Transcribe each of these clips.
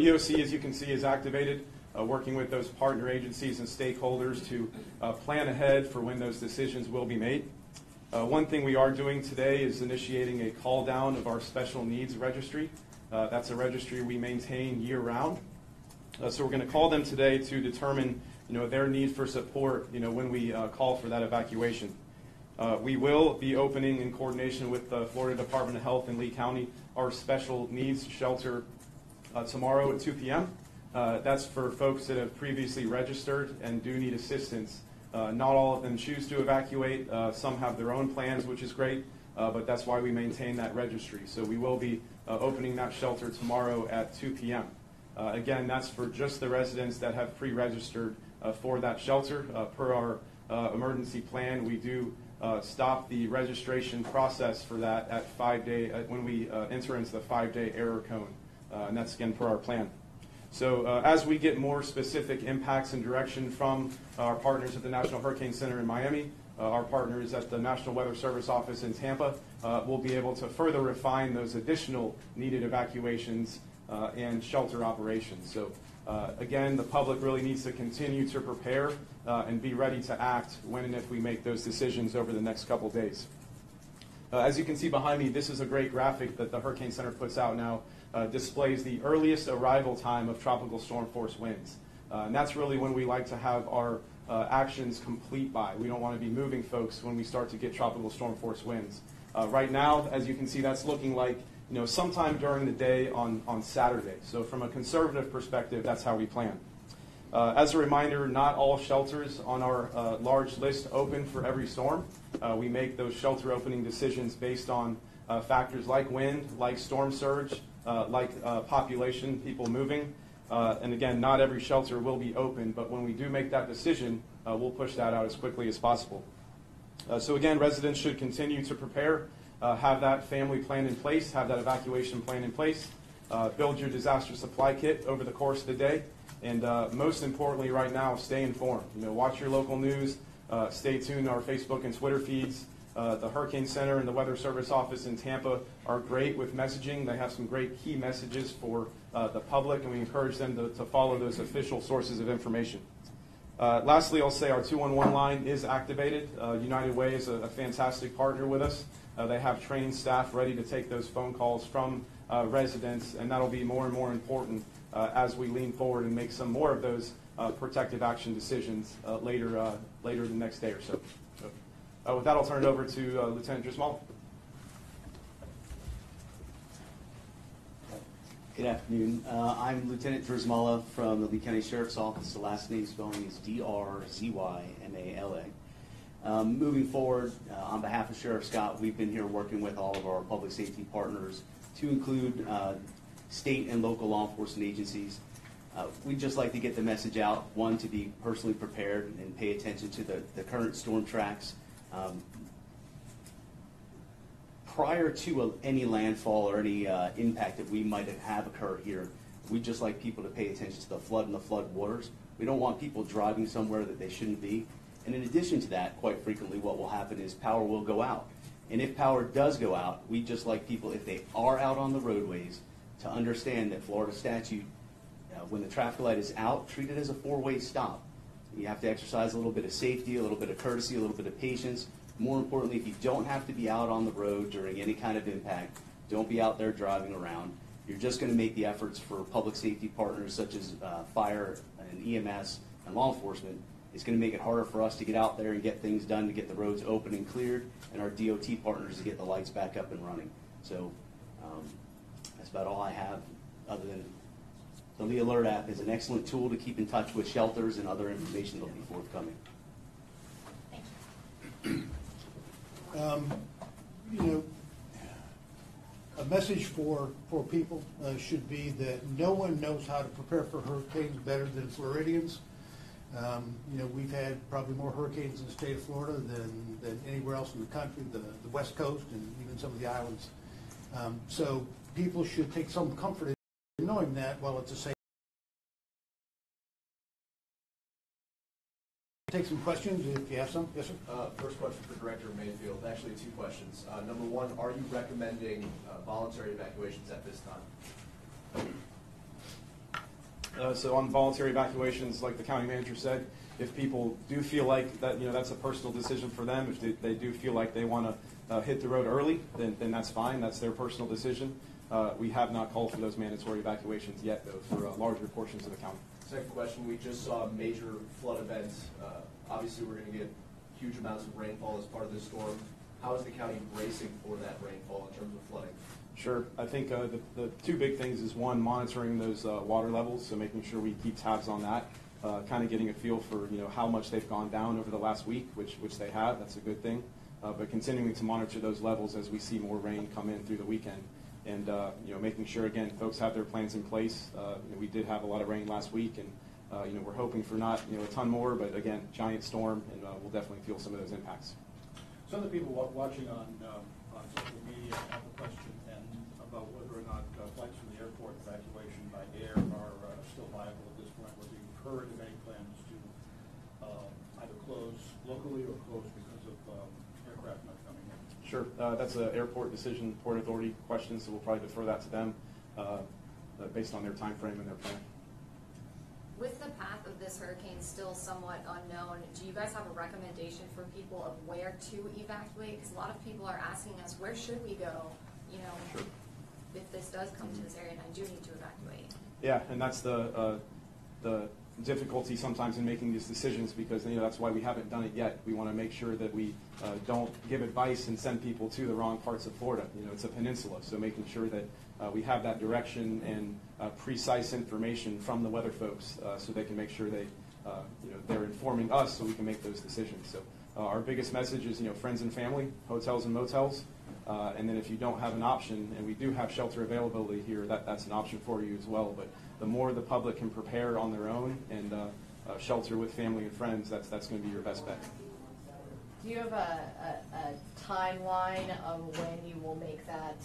EOC, as you can see, is activated, working with those partner agencies and stakeholders to plan ahead for when those decisions will be made. One thing we are doing today is initiating a call down of our special needs registry. That's a registry we maintain year-round. So we're going to call them today to determine their need for support when we call for that evacuation. We will be opening, in coordination with the Florida Department of Health in Lee County, our special needs shelter tomorrow at 2 p.m. That's for folks that have previously registered and do need assistance. Not all of them choose to evacuate. Some have their own plans, which is great, but that's why we maintain that registry. So we will be opening that shelter tomorrow at 2 p.m. Again, that's for just the residents that have pre-registered for that shelter. Per our emergency plan, we do stop the registration process for that at 5-day when we enter into the 5-day error cone, and that's again per our plan. So as we get more specific impacts and direction from our partners at the National Hurricane Center in Miami, our partners at the National Weather Service office in Tampa, we'll be able to further refine those additional needed evacuations and shelter operations. So again, the public really needs to continue to prepare and be ready to act when and if we make those decisions over the next couple days. As you can see behind me, this is a great graphic that the Hurricane Center puts out now. Displays the earliest arrival time of tropical storm force winds. And that's really when we like to have our actions complete by. We don't want to be moving folks when we start to get tropical storm force winds. Right now, as you can see, that's looking like sometime during the day on Saturday. So from a conservative perspective, that's how we plan. As a reminder, not all shelters on our large list open for every storm. We make those shelter opening decisions based on factors like wind, like storm surge, like population, people moving. And again, not every shelter will be open, but when we do make that decision, we'll push that out as quickly as possible. So again, residents should continue to prepare, have that family plan in place, have that evacuation plan in place, build your disaster supply kit over the course of the day, and most importantly right now, stay informed. Watch your local news, stay tuned to our Facebook and Twitter feeds. The Hurricane Center and the Weather Service office in Tampa are great with messaging. They have some great key messages for the public, and we encourage them to follow those official sources of information. Lastly, I'll say our 211 line is activated. United Way is a fantastic partner with us. They have trained staff ready to take those phone calls from residents, and that'll be more and more important as we lean forward and make some more of those protective action decisions later the next day or so. With that, I'll turn it over to Lieutenant Drismala. Good afternoon. I'm Lieutenant Drismala from the Lee County Sheriff's Office. The last name spelling is D-R-Z-Y-M-A-L-A. Moving forward, on behalf of Sheriff Scott, we've been here working with all of our public safety partners to include state and local law enforcement agencies. We'd just like to get the message out, one, to be personally prepared and pay attention to the current storm tracks. Prior to any landfall or any impact that we might have occurred here, we'd just like people to pay attention to the flood and the flood waters. We don't want people driving somewhere that they shouldn't be. And in addition to that, quite frequently what will happen is power will go out. And if power does go out, we'd just like people, if they are out on the roadways, to understand that Florida statute, when the traffic light is out, treat it as a four-way stop. You have to exercise a little bit of safety, a little bit of courtesy, a little bit of patience. More importantly, if you don't have to be out on the road during any kind of impact, don't be out there driving around. You're just going to make the efforts for public safety partners such as fire and EMS and law enforcement. It's going to make it harder for us to get out there and get things done, to get the roads open and cleared, and our DOT partners to get the lights back up and running. So that's about all I have, other than the Lee Alert app is an excellent tool to keep in touch with shelters and other information that will be forthcoming. A message for people should be that no one knows how to prepare for hurricanes better than Floridians. We've had probably more hurricanes in the state of Florida than anywhere else in the country, the West Coast and even some of the islands. So people should take some comfort in knowing that while it's a safe. Take some questions if you have some. Yes, sir. First question for Director Mayfield. Actually, two questions. Number one, are you recommending voluntary evacuations at this time? So on voluntary evacuations, like the county manager said, if people do feel like that, that's a personal decision for them. If they do feel like they want to hit the road early, then that's fine. That's their personal decision. We have not called for those mandatory evacuations yet, though, for larger portions of the county. Second question, we just saw a major flood event. Obviously, we're going to get huge amounts of rainfall as part of this storm. How is the county bracing for that rainfall in terms of flooding? Sure. I think the two big things is, one, monitoring those water levels, so making sure we keep tabs on that, kind of getting a feel for how much they've gone down over the last week, which they have. That's a good thing. But continuing to monitor those levels as we see more rain come in through the weekend, and making sure, again, folks have their plans in place. We did have a lot of rain last week, and we're hoping for not a ton more, but again, giant storm, and we'll definitely feel some of those impacts. Some of the people watching on social media have a question about whether or not flights from the airport evacuation by air are still viable at this point. Whether you've heard of any plans to either close locally or close because of aircraft not coming in. Sure. That's an airport decision, Port Authority question, so we'll probably defer that to them based on their time frame and their plan. With the path of this hurricane still somewhat unknown, do you guys have a recommendation for people of where to evacuate? Because a lot of people are asking us, where should we go, Sure. if this does come to this area and I do need to evacuate? Yeah, and that's the difficulty sometimes in making these decisions, because that's why we haven't done it yet. We want to make sure that we don't give advice and send people to the wrong parts of Florida. It's a peninsula, so making sure that we have that direction and precise information from the weather folks, so they can make sure they're informing us so we can make those decisions. So our biggest message is friends and family, hotels and motels, and then if you don't have an option, and we do have shelter availability here, that's an option for you as well. But the more the public can prepare on their own and shelter with family and friends, that's going to be your best bet. Do you have a timeline of when you will make that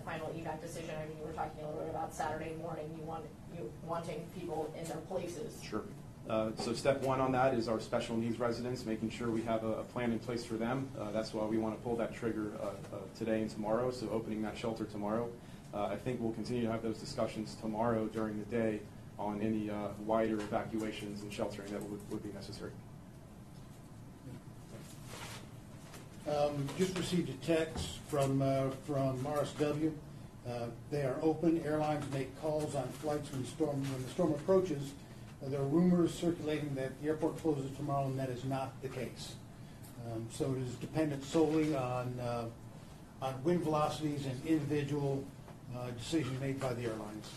final evac decision? I mean, you were talking a little bit about Saturday morning. You wanting people in their places. Sure. So step one on that is our special needs residents, making sure we have a plan in place for them. That's why we want to pull that trigger today and tomorrow, so opening that shelter tomorrow. I think we'll continue to have those discussions tomorrow during the day on any wider evacuations and sheltering that would be necessary. Just received a text from RSW. They are open. Airlines make calls on flights when the storm approaches. There are rumors circulating that the airport closes tomorrow, and that is not the case. So it is dependent solely on wind velocities and individual decisions made by the airlines.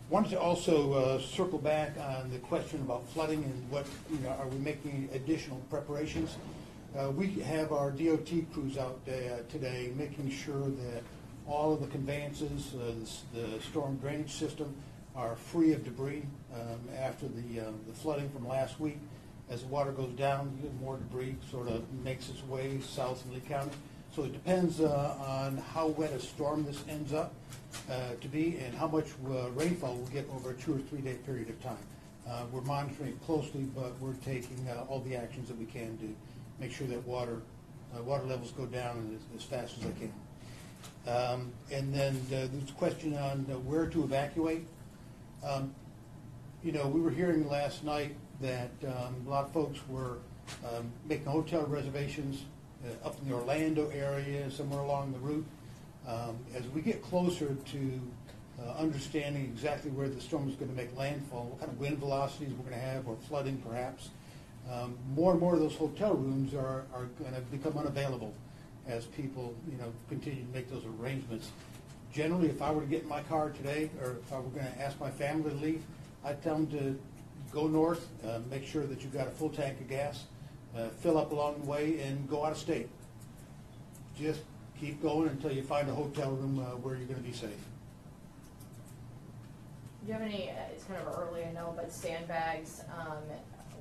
Wanted to also circle back on the question about flooding and what are we making additional preparations. We have our DOT crews out today making sure that all of the conveyances, the storm drainage system, are free of debris after the flooding from last week. As the water goes down, more debris sort of makes its way south in Lee County. So it depends on how wet a storm this ends up to be and how much rainfall we'll get over a 2 or 3 day period of time. We're monitoring it closely, but we're taking all the actions that we can to make sure that water levels go down as fast as they can. And then there's a question on where to evacuate. We were hearing last night that a lot of folks were making hotel reservations up in the Orlando area, somewhere along the route. As we get closer to understanding exactly where the storm is going to make landfall, what kind of wind velocities we're going to have, or flooding perhaps, more and more of those hotel rooms are going to become unavailable as people continue to make those arrangements. Generally, if I were to get in my car today, or if I were going to ask my family to leave, I'd tell them to go north, make sure that you've got a full tank of gas, fill up along the way, and go out of state. Just keep going until you find a hotel room where you're going to be safe. Do you have any, it's kind of early, I know, but sandbags,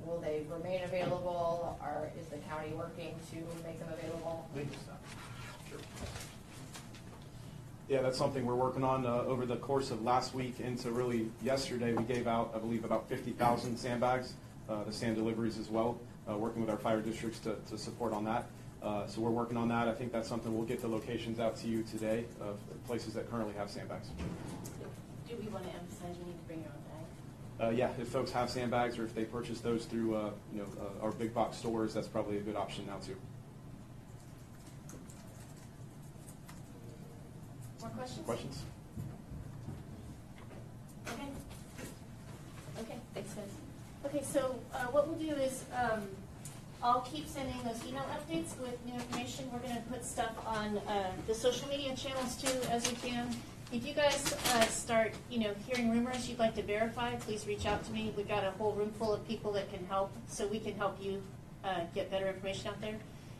will they remain available, or is the county working to make them available? Sure. Yeah, that's something we're working on over the course of last week into really yesterday. We gave out, I believe, about 50,000 sandbags, the sand deliveries as well, working with our fire districts to support on that. So we're working on that. I think that's something we'll get the locations out to you today of places that currently have sandbags. Do we want to emphasize you need to bring your own bag? yeah, if folks have sandbags or if they purchase those through our big box stores, that's probably a good option now too. More questions? Questions? Okay. Okay, thanks, guys. Okay, so what we'll do is I'll keep sending those email updates with new information. We're going to put stuff on the social media channels too, as we can. If you guys start, hearing rumors you'd like to verify, please reach out to me. We've got a whole room full of people that can help, so we can help you get better information out there.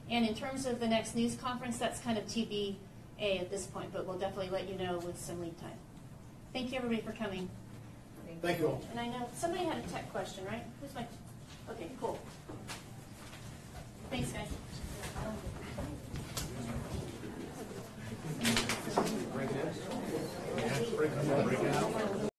And in terms of the next news conference, that's kind of TBA at this point, but we'll definitely let you know with some lead time. Thank you, everybody, for coming. Thank you all. And I know somebody had a tech question, right? Who's my? Okay, cool. Thanks, guys. Break it in.